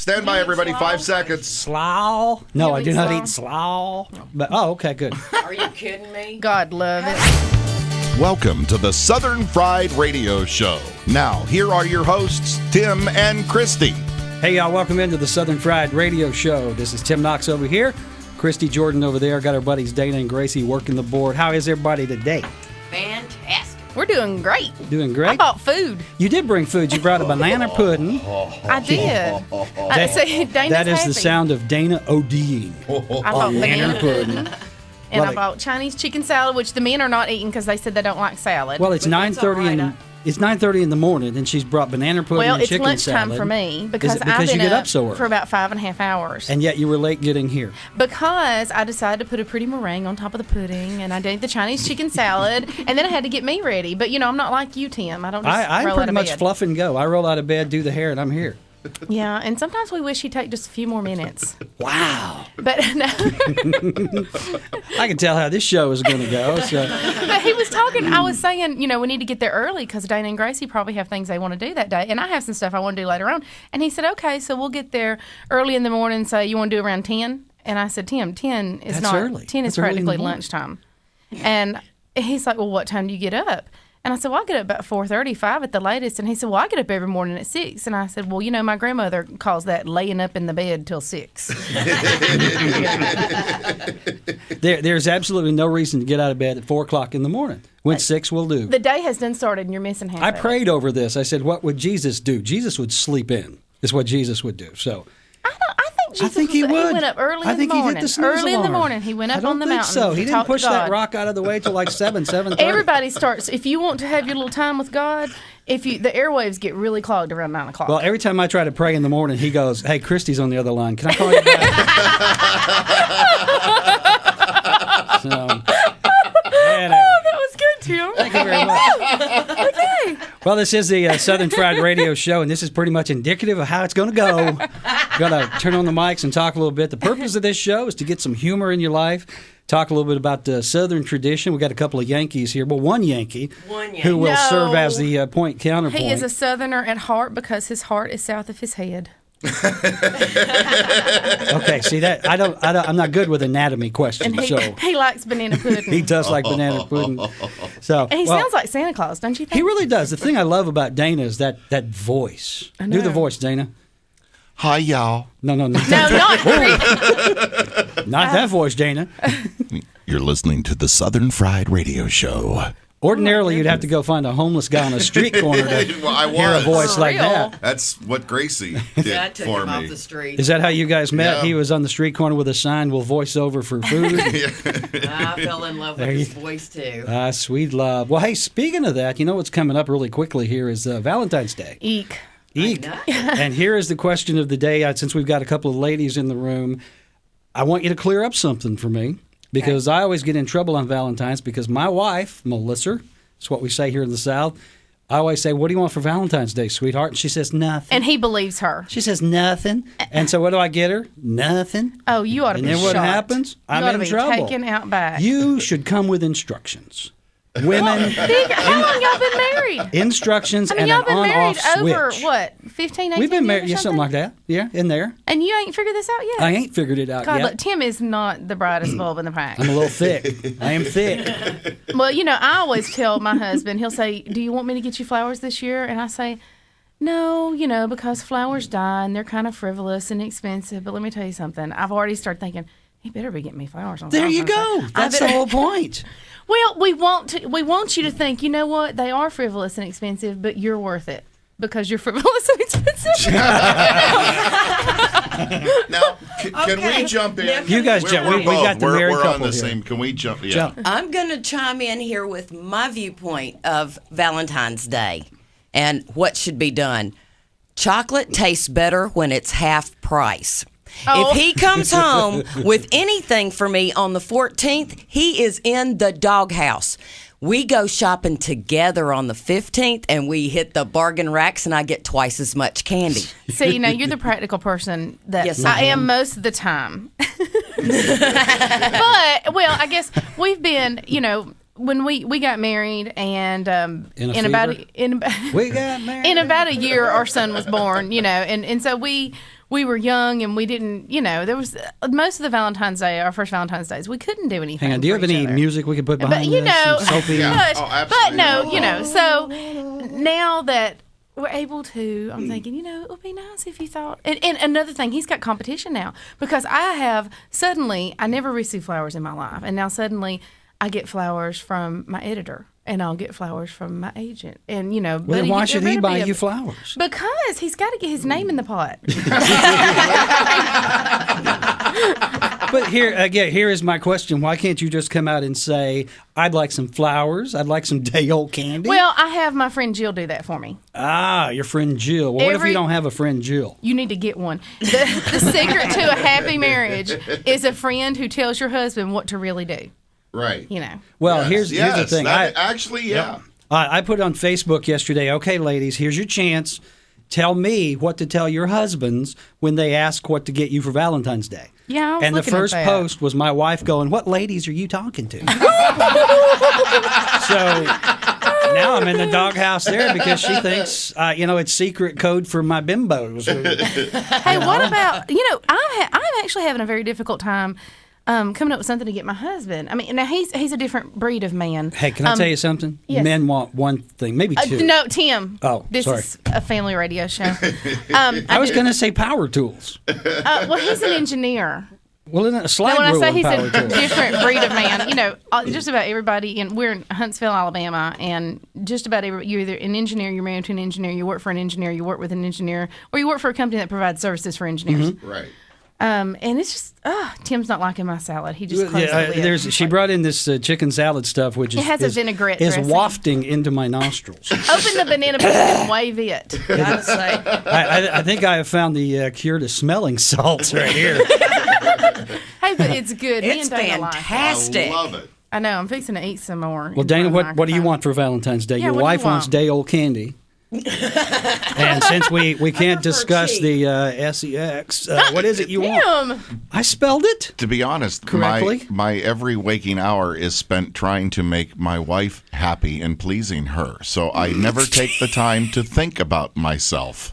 Stand by, everybody. 5 seconds. Slaw? No, I do not eat slaw. But okay, good. Are you kidding me? God love it. Welcome to the Southern Fried Radio Show. Now, here are your hosts, Tim and Christy. Hey, y'all, welcome into the Southern Fried Radio Show. This is Tim Knox over here. Christy Jordan over there. Got our buddies Dana and Gracie working the board. How is everybody today? Fantastic. We're doing great. Doing great? I bought food. You did bring food. You brought a banana pudding. I did. I say Dana's That is happy. the sound of Dana ODing. I bought banana pudding. And Well, I bought Chinese chicken salad, which the men are not eating because they said they don't like salad. Well, it's But that's 9:30 all right. in it's 9:30 in the morning, and she's brought banana pudding Well, and it's chicken lunchtime salad. for me Is because it because I've you been get up so early? for about 5.5 hours. And yet you were late getting here. Because I decided to put a pretty meringue on top of the pudding, and I did the Chinese chicken salad, and then I had to get me ready. But, you know, I'm not like you, Tim. I don't just I'm roll pretty out of much bed. fluff and go. I roll out of bed, do the hair, and I'm here. Yeah, and sometimes we wish he'd take just a few more minutes. Wow. But no. I can tell how this show is going to go. So. But he was talking, I was saying, you know, we need to get there early because Dana and Gracie probably have things they want to do that day. And I have some stuff I want to do later on. And he said, okay, so we'll get there early in the morning. So you want to do around 10? And I said, Tim, 10 is That's not, early. 10 is That's early in the practically morning. lunchtime. And he's like, well, what time do you get up? And I said, well, I get up about 4:30, 5 at the latest. And he said, well, I get up every morning at 6. And I said, well, you know, my grandmother calls that laying up in the bed till 6. There's absolutely no reason to get out of bed at 4 o'clock in the morning when 6 will do. The day has done started and you're missing half I of it. prayed over this. I said, what would Jesus do? Jesus would sleep in, is what Jesus would do. So I think Jesus I think he was, would. He went up early I in think the he hit morning. the snooze Early in the alarm. morning, he went up I don't on the think mountain. so. to He didn't talk to push that God. rock out of the way till like 7:30. Everybody starts. If you want to have your little time with God, the airwaves get really clogged around 9 o'clock. Well, every time I try to pray in the morning, he goes, hey, Christy's on the other line. Can I call you back? So, anyway. that was good, Tim. Thank you very much. Okay. Well, this is the Southern Fried Radio Show, and this is pretty much indicative of how it's going to go. Going to turn on the mics and talk a little bit. The purpose of this show is to get some humor in your life, talk a little bit about the Southern tradition. We got a couple of Yankees here, but one Yankee who will No. serve as the point counterpoint. He is a Southerner at heart because his heart is south of his head. Okay, see that I'm not good with anatomy questions. And So he likes banana pudding. he does like banana pudding. So And he well, sounds like Santa Claus, don't you think? he really does. The thing I love about Dana is that voice. I Do the know. voice, Dana. Hi, y'all. No, No, not Chris. not that voice, Dana. You're listening to the Southern Fried Radio Show. Ordinarily, you'd have to go find a homeless guy on a street corner to Well, I hear a was. voice For like real. that. That's what Gracie I did took for him off me. the street. Is that how you guys met? Yeah. He was on the street corner with a sign, "We'll voice over for food." I fell in love with There his you- voice, too. Sweet love. Well, hey, speaking of that, you know what's coming up really quickly here is Valentine's Day. Eek. Eek. I know. And here is the question of the day. Since we've got a couple of ladies in the room, I want you to clear up something for me because I always get in trouble on Valentine's because my wife, Melissa, that's what we say here in the South, I always say, what do you want for Valentine's Day, sweetheart? And she says, nothing. And he believes her. She says, nothing. And so what do I get her? Nothing. Oh, you ought to And be then what shot. happens? You I'm ought in to be trouble. taken out back. You should come with instructions. Women, How long y'all been married? instructions, I mean, and y'all an been married on-off over, switch. what, 15, 18 We've been years married, or yeah, something like that. Yeah, in there. And you ain't figured this out yet? I ain't figured it out God, yet. look, Tim is not the brightest bulb in the pack. I'm a little thick. I am thick. Well, you know, I always tell my husband, he'll say, do you want me to get you flowers this year? And I say, no, you know, because flowers die and they're kind of frivolous and expensive. But let me tell you something. I've already started thinking, he better be getting me flowers on There you Valentine's go. Day. I That's the better- whole point. Well, we want you to think, you know what? They are frivolous and expensive, but you're worth it because you're frivolous and expensive. Now, can Okay. we jump in? Now, You guys We're- jump. we're We both. got the We're- married we're couple on the here. same. Can we jump? Yeah. Jump. I'm going to chime in here with my viewpoint of Valentine's Day and what should be done. Chocolate tastes better when it's half price. Oh. If he comes home with anything for me on the 14th, he is in the doghouse. We go shopping together on the 15th, and we hit the bargain racks, and I get twice as much candy. See, you know, you're the practical person that Yes, I I am most of the time. But, well, I guess we've been, you know, when we got married and In a about fever? in We got married. in about a year our son was born, you know, and so we we were young and we didn't, there was most of the Valentine's Day, our first Valentine's Days, we couldn't do anything. Hang on, do you have any music we could put behind this? Absolutely. But no, Oh. so now that we're able to, I'm thinking, it would be nice if you thought. And another thing, he's got competition now because I never received flowers in my life, and now suddenly I get flowers from my editor. And I'll get flowers from my agent. And, Well, then why should he buy you flowers? Because he's got to get his name in the pot. But here is my question. Why can't you just come out and say, I'd like some flowers, I'd like some day-old candy? Well, I have my friend Jill do that for me. Ah, your friend Jill. Well, what if you don't have a friend Jill? You need to get one. The secret to a happy marriage is a friend who tells your husband what to really do. Right. Well, here's the thing. I put on Facebook yesterday, okay, ladies, here's your chance. Tell me what to tell your husbands when they ask what to get you for Valentine's Day. Yeah, I was And the looking at first that. post was my wife going, what ladies are you talking to? So now I'm in the doghouse there because she thinks, it's secret code for my bimbos. Hey, what about, I'm actually having a very difficult time coming up with something to get my husband. I mean, now he's a different breed of man. Hey, can I tell you something? Yes. Men want one thing, maybe two. No, Tim. Oh, this sorry. is a family radio show. I was going to say power tools. Well, he's an engineer. Well, isn't it a slide Now, when I rule say on he's power a tools? different breed of man, just about everybody, and we're in Huntsville, Alabama, and just about everybody, you're either an engineer, you're married to an engineer, you work for an engineer, you work with an engineer, or you work for a company that provides services for engineers. Mm-hmm. Right. And it's just, Tim's not liking my salad. He just closed the lid. She brought in this chicken salad stuff, which It has a vinaigrette is dressing. wafting into my nostrils. Open the banana peel and wave it. I'd say. I think I have found the cure to smelling salts right here. Hey, but it's good. Me It's and Dana like it. fantastic. I love it. I know. I'm fixing to eat some more. Well, Dana, what do you want for Valentine's Day? Yeah, Your what do you wife wants want? day-old candy. And since we can't discuss cheap. the SEX, what is it you want? Damn. I spelled it. To be honest, Correctly? my every waking hour is spent trying to make my wife happy and pleasing her. So I never take the time to think about myself.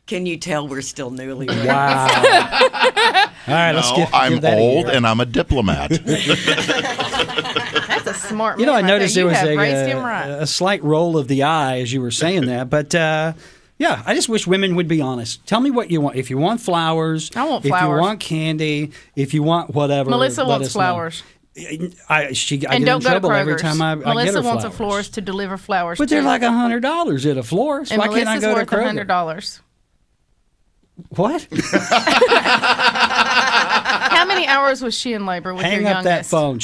Can you tell we're still newlyweds? Wow. All right, let's give I'm that a old year. and I'm a diplomat. That's a smart man. I right noticed there. there was You have raised him a right. slight roll of the eye as you were saying that. But, I just wish women would be honest. Tell me what you want. If you want flowers, I want if you flowers. want candy, if you want whatever. Melissa let wants us know. flowers. I And get in don't go to trouble every Kroger's. time I get Melissa her wants flowers. a florist to deliver flowers. But they're to. like $100 at a florist. And Why can't I Melissa's go to worth Kroger? $100. What? How many hours was she in labor with Hang your up that youngest? phone.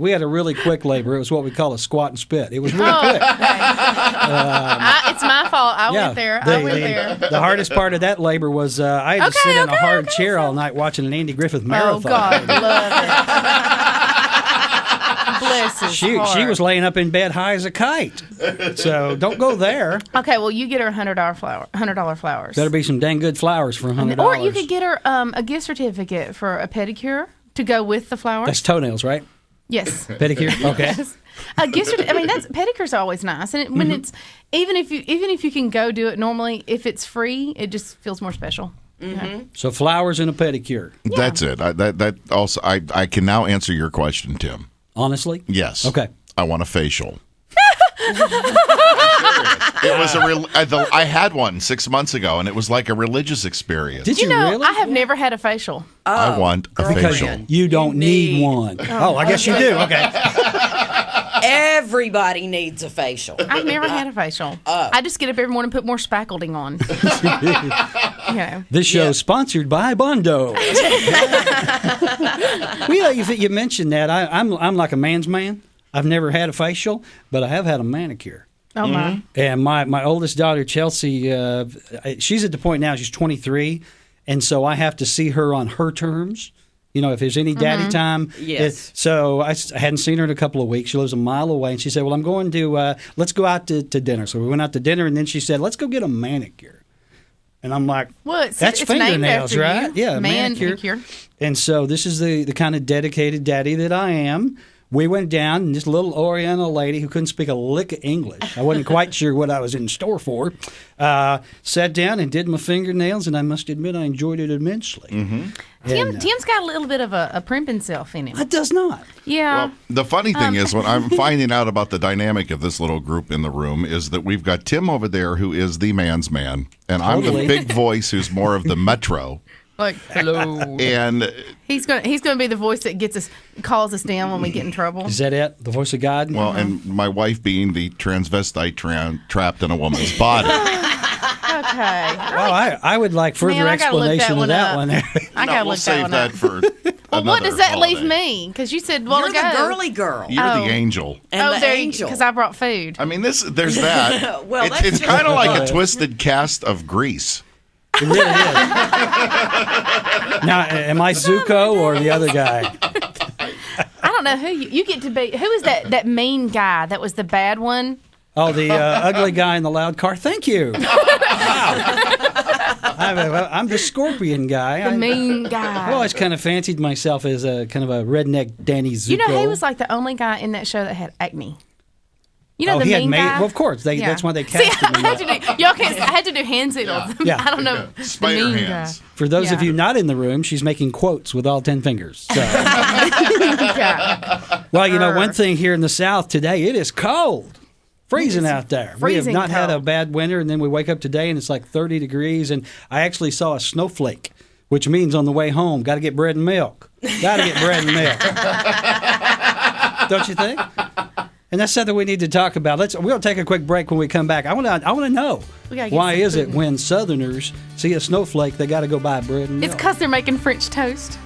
We had a really quick labor. It was what we call a squat and spit. It was really Oh, quick. okay. It's my fault. I went there. I went there. The hardest part of that labor was I had to sit in a hard okay, chair all night watching an Andy Griffith marathon. Oh, God. Love it. Bless his She heart. was laying up in bed high as a kite. So don't go there. Okay, well, you get her $100 flowers. Better be some dang good flowers for $100. Or you could get her a gift certificate for a pedicure to go with the flowers. That's toenails, right? Yes. Pedicure. Okay. A gift certificate. I mean, pedicures are always nice, and when it's even if you can go do it normally, if it's free, it just feels more special. Okay. So flowers and a pedicure. That's it. I can now answer your question, Tim. Honestly. Yes. Okay. I want a facial. It was I had one 6 months ago, and it was like a religious experience. Did you know, really? I have never had a facial. I want a Because facial. you don't need one. Oh, I guess you do. Okay. Everybody needs a facial. I've never had a facial. I just get up every morning and put more spackling on. This show is sponsored by Bondo. Well, you mentioned that. I'm like a man's man. I've never had a facial, but I have had a manicure. Oh my! And my oldest daughter, Chelsea, she's at the point now, she's 23, and so I have to see her on her terms. You know, if there's any daddy time. Yes. So I hadn't seen her in a couple of weeks. She lives a mile away, and she said, well, I'm going to, let's go out to dinner. So we went out to dinner, and then she said, let's go get a manicure. And I'm like, Well, that's it's named fingernails, after right? you. Yeah, Man manicure. manicure. And so this is the kind of dedicated daddy that I am. we went down, and this little Oriental lady who couldn't speak a lick of English, I wasn't quite sure what I was in store for, sat down and did my fingernails, and I must admit I enjoyed it immensely. Mm-hmm. Tim's got a little bit of a primping self in him. It does not. Yeah. Well, the funny thing is, when I'm finding out about the dynamic of this little group in the room, is that we've got Tim over there who is the man's man, and I'm Totally. the big voice who's more of the metro. Like, hello. And He's gonna be the voice that calls us down when we get in trouble. Is that it? The voice of God? well, and my wife being the transvestite trapped in a woman's body. Okay. Well, I would like further Man, I gotta look explanation of that up. one. I No, gotta we'll look save that that one up. for Well, what does another that leave holiday. me? Because you said well You're ago. the girly girl. You're Oh. the angel. And the there angel. because I brought food. I mean, there's that. Well, that's it's just- kind of like a twisted cast of Grease. It really is. Now, am I Zuko or the other guy? I don't know who you get to be. Who is that mean guy that was the bad one? Oh, the ugly guy in the loud car. Thank you. Wow. I'm the scorpion guy. The mean guy. I've always kind of fancied myself as a kind of a redneck Danny Zuko. You know, he was like the only guy in that show that had acne. You know, the he had mean guy. Well, of course. Yeah. That's why they See, casted him. I had to do hand signals. Yeah. I don't know. Spider the mean hands. Guy. For those of Yeah. you not in the room, she's making quotes with all 10 fingers. So. Yeah. Well, you know, one thing here in the South today, it is cold. Freezing out there. We have freezing not had a cold. bad winter, and then we wake up today and it's like 30 degrees, and I actually saw a snowflake, which means on the way home, got to get bread and milk. Got to get bread and milk. Don't you think? And that's something we need to talk about. We'll take a quick break when we come back. I want to know, We gotta get why some is it food. when Southerners see a snowflake, they got to go buy bread and milk? It's because they're making French toast.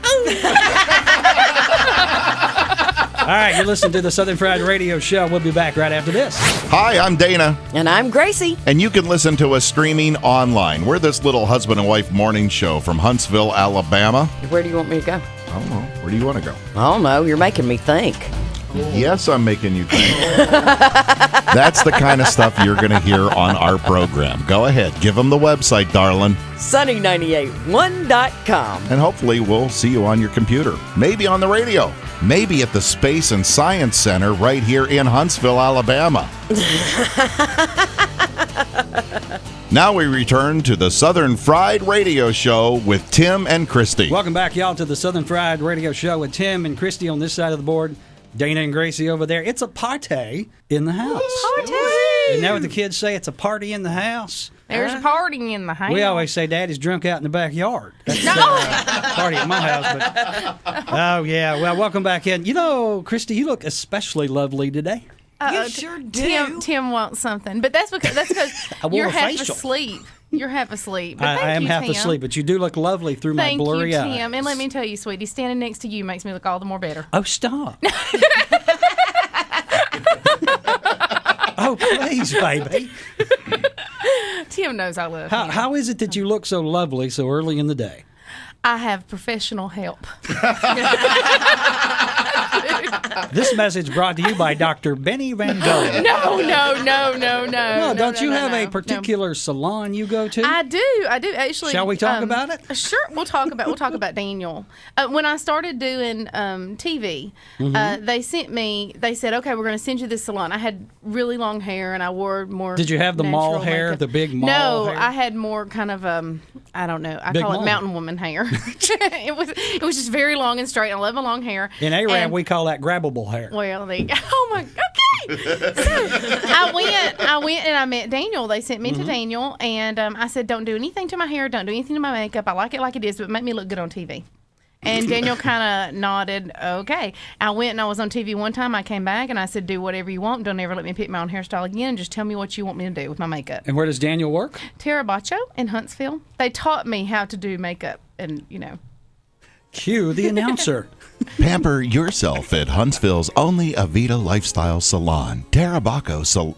All right, you're listening to the Southern Fried Radio Show. We'll be back right after this. Hi, I'm Dana, And I'm Gracie. and you can listen to us streaming online. We're this little husband and wife morning show from Huntsville, Alabama. Where do you want me to go? I don't know. Where do you want to go? I don't know. You're making me think. Yes, I'm making you think. That's the kind of stuff you're going to hear on our program. Go ahead, give them the website, darling, Sunny981.com. and hopefully we'll see you on your computer. Maybe on the radio. Maybe at the Space and Science Center right here in Huntsville, Alabama. Now we return to the Southern Fried Radio Show with Tim and Christy. Welcome back, y'all, to the Southern Fried Radio Show with Tim and Christy on this side of the board, Dana and Gracie over there. It's a party in the house. Isn't that what the kids say? It's a party in the house. There's a party in the house. We always say Daddy's drunk out in the backyard. That's party at my house. But, oh, yeah. Well, welcome back in. You know, Christy, you look especially lovely today. You sure do. Tim wants something, but that's because I want you're a half facial. asleep. You're half asleep. But I thank am you, half Tim. asleep, but you do look lovely through Thank my blurry you, eyes. Tim. And let me tell you, sweetie, standing next to you makes me look all the more better. Oh, stop. Oh, please, baby. Tim knows I love him. How is it that you look so lovely so early in the day? I have professional help. This message brought to you by Dr. Benny Van Gogh. No. No, don't you have a no. particular salon you go to? I do actually. Shall we talk about it? Sure, we'll talk about Daniel. When I started doing TV, Mm-hmm. they sent me. They said, "Okay, we're going to send you this salon." I had really long hair, and I wore more. Did you have the mall natural hair, makeup. the big mall No, hair? I had more kind of I don't know. I Big call mall. it mountain woman hair. it was just very long and straight. I love my long hair. In Arab, And- we call that grabbable hair. well, oh my, okay. So I went and I met Daniel. They sent me Mm-hmm. to Daniel, and I said, "Don't do anything to my hair. Don't do anything to my makeup. I like it like it is, but make me look good on TV." And Daniel kind of nodded, okay. I went and I was on TV one time. I came back and I said, "Do whatever you want. Don't ever let me pick my own hairstyle again. Just tell me what you want me to do with my makeup." And where does Daniel work? Tara Bacho in Huntsville. They taught me how to do makeup, and Cue the announcer. Pamper yourself at Huntsville's only Avita Lifestyle Salon, Bacho.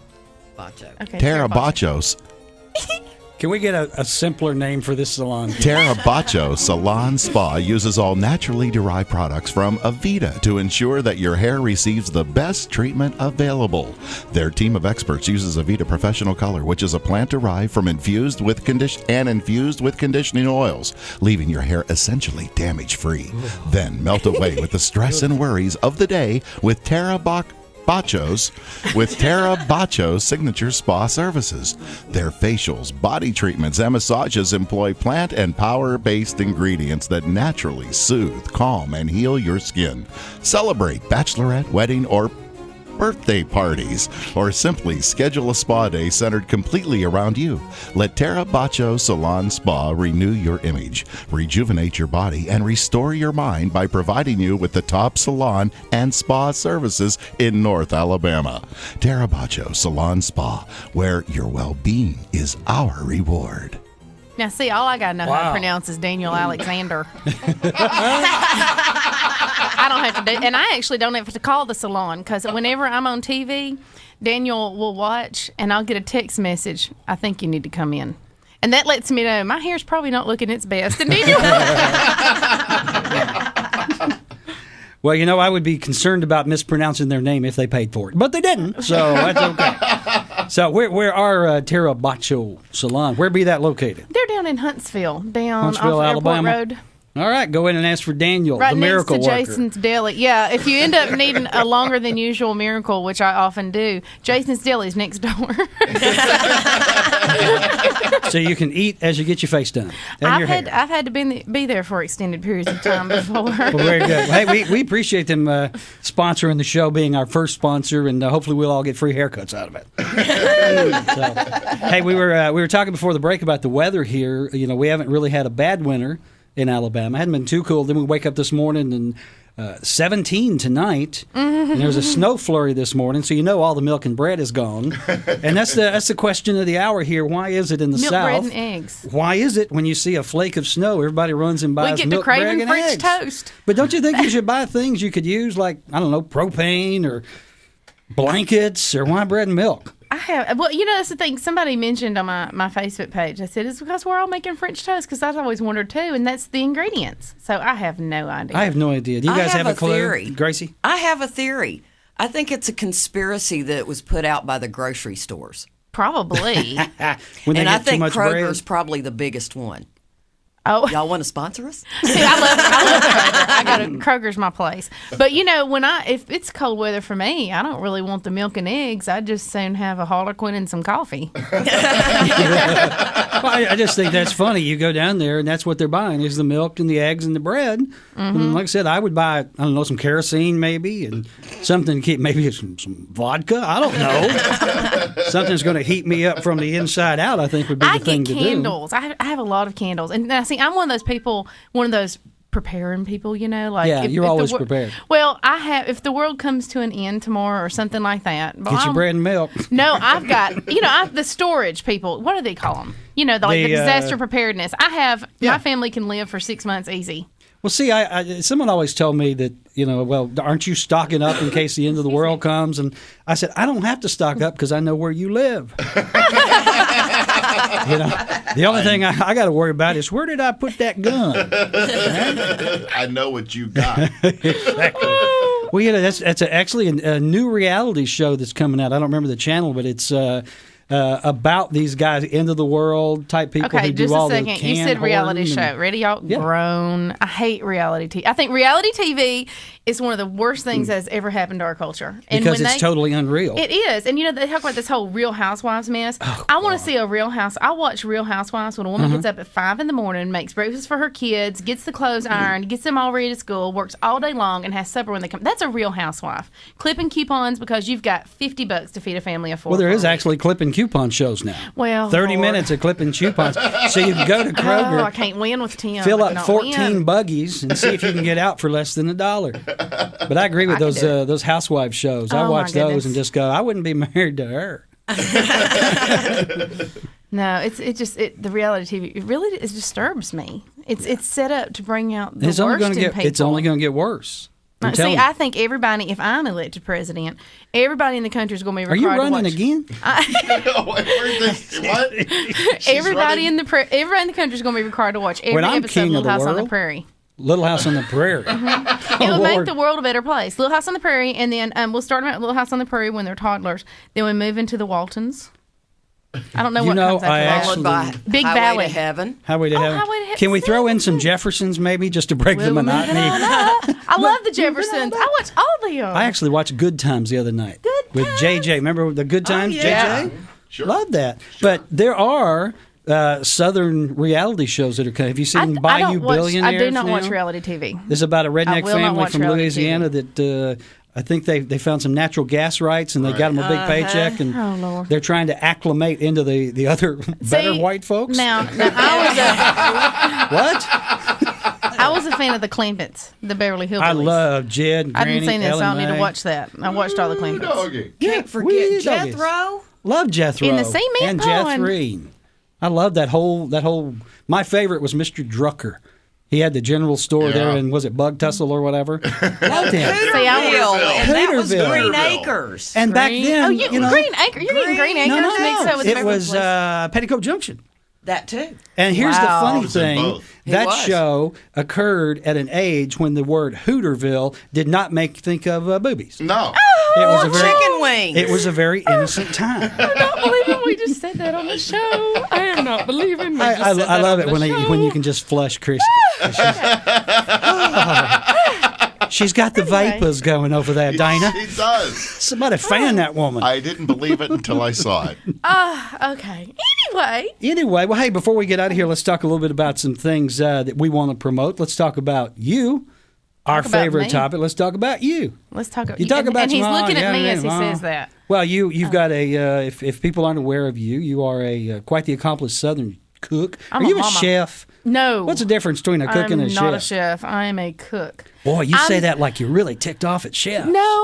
okay. Tara Bacho. Bachos. Can we get a simpler name for this salon? Tarabacho Salon Spa uses all naturally derived products from Avita to ensure that your hair receives the best treatment available. Their team of experts uses Avita Professional Color, which is a plant derived from infused with conditioning oils, leaving your hair essentially damage-free. Then melt away with the stress and worries of the day with Tarabacho's signature spa services. Their facials, body treatments, and massages employ plant and power-based ingredients that naturally soothe, calm, and heal your skin. Celebrate bachelorette, wedding, or birthday parties, or simply schedule a spa day centered completely around you. Let Tarabacho Salon Spa renew your image, rejuvenate your body, and restore your mind by providing you with the top salon and spa services in North Alabama. Tarabacho Salon Spa, where your well-being is our reward. Now, see, all I got to know how to pronounce is Daniel Alexander. I don't have to do, and I actually don't have to call the salon because whenever I'm on TV, Daniel will watch, and I'll get a text message. I think you need to come in, and that lets me know my hair's probably not looking its best. And Daniel, Well, you know, I would be concerned about mispronouncing their name if they paid for it, but they didn't, so that's okay. So where are Tarabacho Salon? Where be that located? they're down in Huntsville, Huntsville, off Alabama. Airport Road. All right, go in and ask for Daniel, Right the next miracle to worker. Jason's Deli. Yeah, if you end up needing a longer than usual miracle, which I often do, Jason's Deli is next door. So you can eat as you get your face done and your hair. I've had to be there for extended periods of time before. Well, very good. Hey, we appreciate them sponsoring the show, being our first sponsor, and hopefully we'll all get free haircuts out of it. So, hey, we were talking before the break about the weather here. You know, we haven't really had a bad winter in Alabama. It hadn't been too cool. Then we wake up this morning and 17 tonight, and there was a snow flurry this morning, so you know all the milk and bread is gone. And that's the question of the hour here. Why is it in the Milk, South? bread, and eggs. Why is it when you see a flake of snow, everybody runs and buys We get to milk, bread, craving and French eggs? toast. But don't you think you should buy things you could use, like, I don't know, propane or blankets, or why bread and milk? I have. Well, you know, that's the thing. Somebody mentioned on my Facebook page. I said, it's because we're all making French toast, because I've always wondered, too, and that's the ingredients. So I have no idea. I have no idea. Do you guys have a clue? Theory. Gracie? I have a theory. I think it's a conspiracy that was put out by the grocery stores. Probably. When they And get I too think much Kroger's bread? probably the biggest one. Oh, Y'all want to sponsor us? see, I love Kroger. I go to Kroger's my place. But you know, if it's cold weather for me, I don't really want the milk and eggs. I just soon have a Harlequin and some coffee. Well, I just think that's funny. You go down there, and that's what they're buying is the milk and the eggs and the bread. And like I said, I would buy, I don't know, some kerosene maybe, and something to keep, maybe some vodka. I don't know. Something's going to heat me up from the inside out, I think would be the thing to do. I get candles. I have a lot of candles. And now, see, I'm one of those people, one of those preparing people, you know, like Yeah, you're always prepared. Well, if the world comes to an end tomorrow or something like that. Get your bread and milk. No, I've got, you know, the storage people. What do they call them? You know, the disaster preparedness. My family can live for 6 months easy. Well, see, someone always told me that, you know, well, aren't you stocking up in case the end of the world comes? And I said, I don't have to stock up because I know where you live. You know, the only thing I got to worry about is where did I put that gun? I know what you got. Exactly. Well, you know, that's actually a new reality show that's coming out. I don't remember the channel, but it's about these guys, end of the world type people Okay, who do just all a second. the You said reality hoarding show. Ready, y'all? Yeah. Grown. I hate reality TV. I think reality TV is one of the worst things that's ever happened to our culture. And because it's totally unreal. It is. And, you know, they talk about this whole Real Housewives mess. I want to see a Real House. I watch Real Housewives when a woman gets up at 5 in the morning, makes breakfast for her kids, gets the clothes ironed, gets them all ready to school, works all day long, and has supper when they come. That's a Real Housewife. Clipping coupons because you've got $50 to feed a family of 4. Well, there is for a week. actually clipping coupon shows now. Well, 30 Lord. minutes of clipping coupons. So you can go to Oh, Kroger, I can't win with Tim. fill I up cannot 14 win. buggies, and see if you can get out for less than $1. But I agree with I could do those housewife shows. I Oh, my watch those goodness. and just go, I wouldn't be married to her. No, the reality TV. It disturbs me. It's set up to bring out the It's only worst going in to people. get. It's only going to get worse. I'm See, telling you. I think everybody, if I'm elected president, everybody in the country is going to be Are required you running to watch. again? What? Everybody in the country is going to be required to watch every When I'm episode of king of Little the House on the world? Prairie. Little House on the Prairie. It'll make the world a better place. Little House on the Prairie, and then we'll start them at Little House on the Prairie when they're toddlers. Then we move into the Waltons. I don't know You what know, comes after I that. actually- Followed by Big Highway Valley. to Heaven. Highway to Heaven. Highway to Heaven. Can we throw in some Jeffersons maybe just to break the We're moving monotony? on up. I love the Jeffersons. I watch all of them. I actually watched Good Times the other night. Good with Times? JJ. Remember the Good Times, yeah. JJ? Sure. Love that. But there are Southern reality shows that are coming. Have you seen I Bayou don't watch, Billionaires I do not now? watch reality TV. This is about a redneck will not family watch from reality Louisiana that I think they found some natural gas rights and they got them a big paycheck and Oh, Lord. they're trying to acclimate into the other better See, white folks. Now What? I was a fan of the Clampets, the Beverly Hillbillies. I love Jed and I Granny. didn't see this, so I don't need to Ellen watch that. I watched all the Clampets. Doggy. Can't forget wee doggies. Jethro. Love Jethro In the cement and pond. Jethreen. I love that whole. My favorite was Mr. Drucker. He had the general store there, Yeah. and was it Bug Tussle or whatever? Loved him. See, I Hooterville, and that was Hooterville. Green Hooterville. Acres. And back Green- then, oh, you know, Green Acre. You're getting Green Acres no, mixed up with it Beverly was Place. Petticoat Junction. That too. And here's the Wow. funny It was in thing: both. It that was. show occurred at an age when the word Hooterville did not make you think of boobies. No. It was Or a very, chicken wings. it was a very innocent time. I'm not believing we just said that on the show. I am not believing we just I said that love on it the when you show. can just flush Christy. She's got the Anyway. vapors going over there, Dana. He does. Somebody fan that woman. I didn't believe it until I saw it. Okay. Anyway, Anyway, well, hey, before we get out of here, let's talk a little bit about some things that we want to promote. Let's talk about you, our Talk about favorite me. topic. Let's talk about you. let's talk about You talk about and he's your mom, looking at me yeah, as he mom. says that. Well, you've got a. If people aren't aware of you, you are a quite the accomplished Southern cook. I'm are a you a mama. chef? No. What's the difference between a cook I'm and a not chef? a chef. I am a cook. Boy, you say I'm- that like you're really ticked off at chefs. No.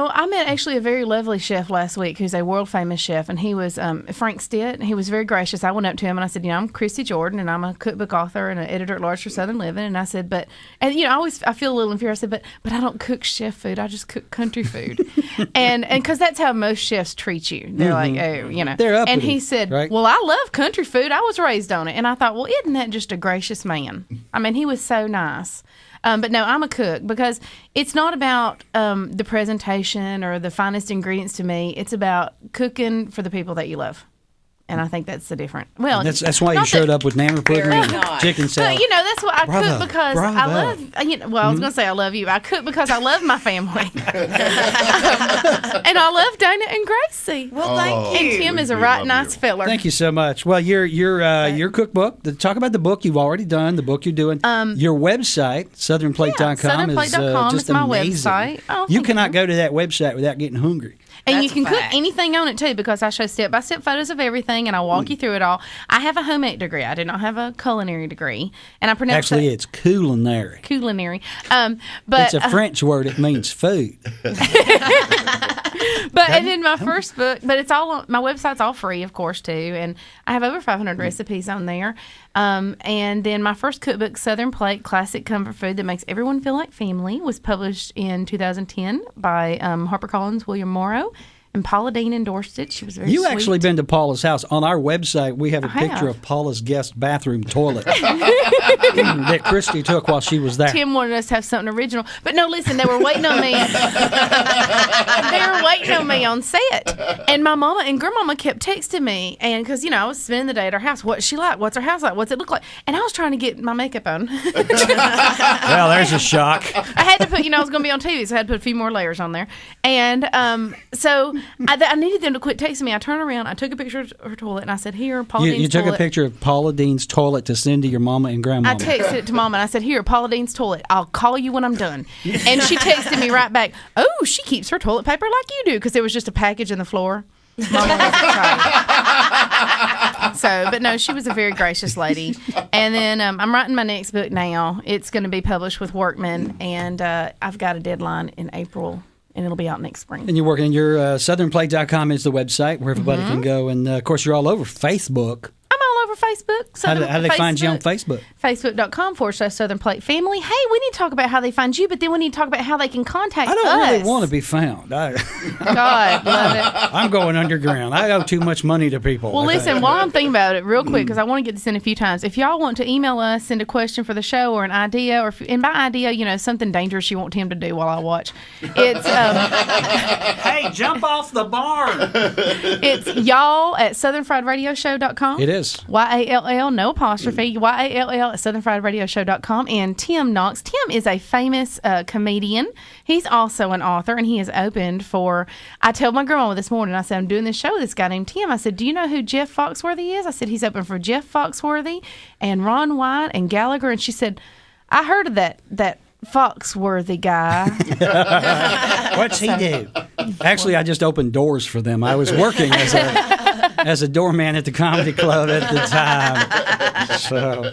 I met actually a very lovely chef last week who's a world famous chef, and he was Frank Stitt. And he was very gracious. I went up to him and I said, I'm Christy Jordan, and I'm a cookbook author and an editor at large for Southern Living. And I said, I feel a little inferior. I said, but I don't cook chef food. I just cook country food, and because that's how most chefs treat you. They're like, oh, They're uppity, And he said, right? well, I love country food. I was raised on it, and I thought, well, isn't that just a gracious man? I mean, he was so nice. But no, I'm a cook because it's not about the presentation or the finest ingredients to me. It's about cooking for the people that you love. And I think that's the difference. Well, That's why you not showed that- up with nana pudding Very and nice. chicken salad. But, that's what I Bravo, cook because bravo. I love, I was going to say I love you. I cook because I love my family. And I love Dana and Gracie. Well, thank you. And Tim is a We right love nice you. feller. Thank you so much. Well, your cookbook. Talk about the book you've already done. The book you're doing. Your website, southernplate.com, is southernplate.com just is my amazing. website. Oh, You thank cannot go to that website without getting hungry. And you That's can a cook fact. anything on it too, because I show step-by-step photos of everything, and I walk you through it all. I have a home ec degree. I do not have a culinary degree, and I pronounce Actually, it's culinary. culinary. But It's a French word. It means food. and then my first book, but it's all on my website's all free, of course, too, and I have over 500 recipes on there. And then my first cookbook, Southern Plate: Classic Comfort Food That Makes Everyone Feel Like Family, was published in 2010 by HarperCollins William Morrow, and Paula Dean endorsed it. She was very You sweet. actually been to Paula's house. On our website, we have a I picture have. of Paula's guest bathroom toilet that Christy took while she was there. Tim wanted us to have something original. But no, listen, they were waiting on me. They were waiting on me on set. And my mama and grandmama kept texting me. And because, I was spending the day at her house. What's she like? What's her house like? What's it look like? And I was trying to get my makeup on. Well, there's a shock. I had to put, I was going to be on TV, so I had to put a few more layers on there. And so I needed them to quit texting me. I turned around, I took a picture of her toilet, and I said, here, Paula Dean's You took toilet. a picture of Paula Dean's toilet to send to your mama and grandmama. I texted it to Mama and I said, here, Paula Dean's toilet. I'll call you when I'm done. And she texted me right back, oh, she keeps her toilet paper like you do, because there was just a package in the floor. Mama was excited. So, but no, she was a very gracious lady. And then I'm writing my next book now. It's going to be published with Workman, and I've got a deadline in April, and it'll be out next spring. And you're working, southernplate.com is the website where everybody can go. And, of course, you're all over Facebook. I'm all over Facebook. How do they find you on Facebook? Facebook.com/Southern Plate Family. Hey, we need to talk about how they find you, but then we need to talk about how they can contact us. I don't really want to be found. God, love it. I'm going underground. I owe too much money to people. Well, listen, while I'm thinking about it real quick, because I want to get this in a few times. If y'all want to email us, send a question for the show or an idea, and by idea, something dangerous you want Tim to do while I watch. It's hey, jump off the barn. It's y'all at southernfriedradioshow.com. It is. YALL, no apostrophe. YALL at southernfriedradioshow.com. And Tim Knox. Tim is a famous comedian. He's also an author, and he has opened for. I told my grandma this morning, I said, I'm doing this show with this guy named Tim. I said, do you know who Jeff Foxworthy is? I said, he's open for Jeff Foxworthy and Ron White and Gallagher. And she said, I heard of that Foxworthy guy. What's he do? Actually, I just opened doors for them. I was working as a doorman at the comedy club at the time. So,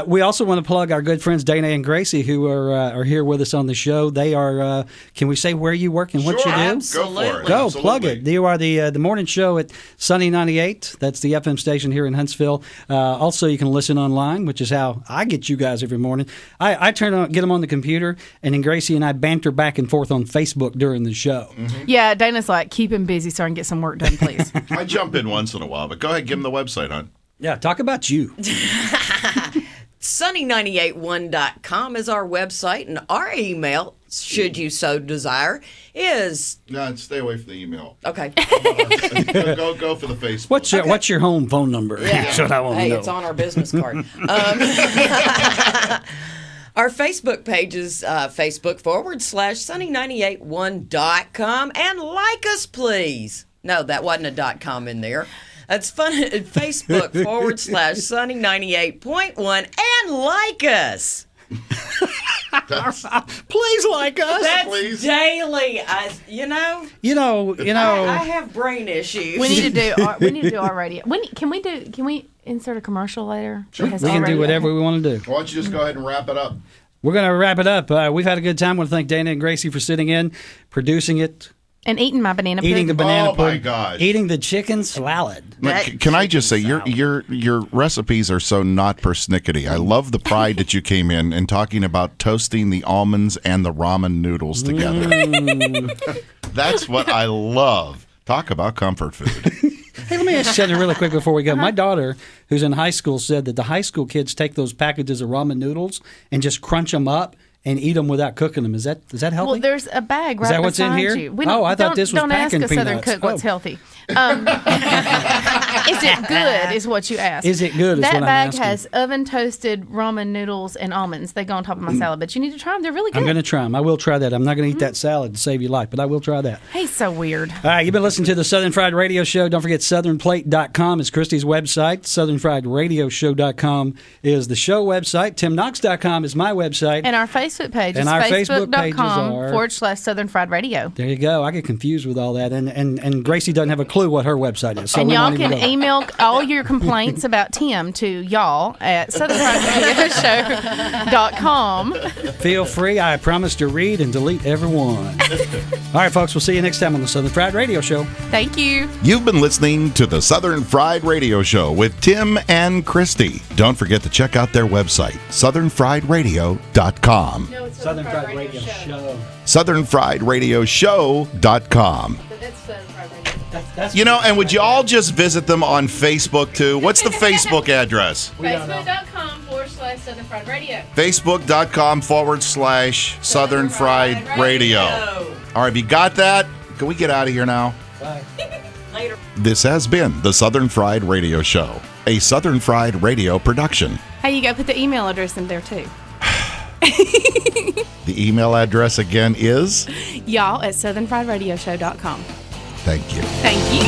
we also want to plug our good friends Dana and Gracie, who are here with us on the show. They are. Can we say where you work and what you do? Absolutely. Go plug it. You are the morning show at Sunny 98. That's the FM station here in Huntsville. Also, you can listen online, which is how I get you guys every morning. I get them on the computer, and then Gracie and I banter back and forth on Facebook during the show. Mm-hmm. Yeah, Dana's like, keep him busy so I can get some work done, please. I jump in once in a while, but go ahead, give them the website, hon. Yeah, talk about you. Sunny981.com is our website, and our email, should you so desire, is... No, stay away from the email. Okay. Go for the Facebook. What's your home phone number? Yeah. That's what I want to know. It's on our business card. Our Facebook page is Facebook.com/Sunny981.com. And like us, please. No, that wasn't a .com in there. That's fun at Facebook.com/Sunny98.1 and like us. Please like us. That's please. daily. I have brain issues. We need to do our radio. Can we insert a commercial later? Sure. We can do whatever we want to do. Why don't you just go ahead and wrap it up? We're going to wrap it up. We've had a good time. I want to thank Dana and Gracie for sitting in, producing it. And eating my banana pudding. Eating the banana pudding. Oh, my gosh. Eating the chicken salad. Can I just say, your recipes are so not persnickety. I love the pride that you came in and talking about toasting the almonds and the ramen noodles together. That's what I love. Talk about comfort food. Hey, let me ask you something really quick before we go. My daughter, who's in high school, said that the high school kids take those packages of ramen noodles and just crunch them up and eat them without cooking them. Is that healthy? Well, there's a bag right Is that what's in beside here? you. I thought this was don't packing ask a Southern peanuts. cook what's healthy. Is it good is what you ask. Is it good is that what I'm bag asking. has oven toasted ramen noodles and almonds. They go on top of my salad, but you need to try them. They're really good. I'm going to try them. I will try that. I'm not going to eat that salad to save your life, but I will try that. He's so weird. All right, you've been listening to the Southern Fried Radio Show. Don't forget southernplate.com is Christy's website. southernfriedradioshow.com is the show website. timknox.com is my website. And our Facebook page And is our Facebook pages are- facebook.com/Southern Fried Radio. There you go. I get confused with all that. And Gracie doesn't have a clue what her website is. So And we y'all won't even can go. email all your complaints about Tim to y'all at southernfriedradioshow.com. Feel free. I promise to read and delete every one. All right, folks. We'll see you next time on the Southern Fried Radio Show. Thank you. You've been listening to the Southern Fried Radio Show with Tim and Christy. Don't forget to check out their website, southernfriedradio.com. Southern Fried Radio Show. southernfriedradioshow.com. And would you all just visit them on Facebook too? What's the Facebook address? Facebook.com/Southern Fried Radio. Facebook.com/Southern Fried Radio. All right, you got that? Can we get out of here now? Bye. Later. This has been the Southern Fried Radio Show, a Southern Fried Radio production. Hey, you got to put the email address in there too. The email address again is? Y'all at southernfriedradioshow.com. Thank you. Thank you.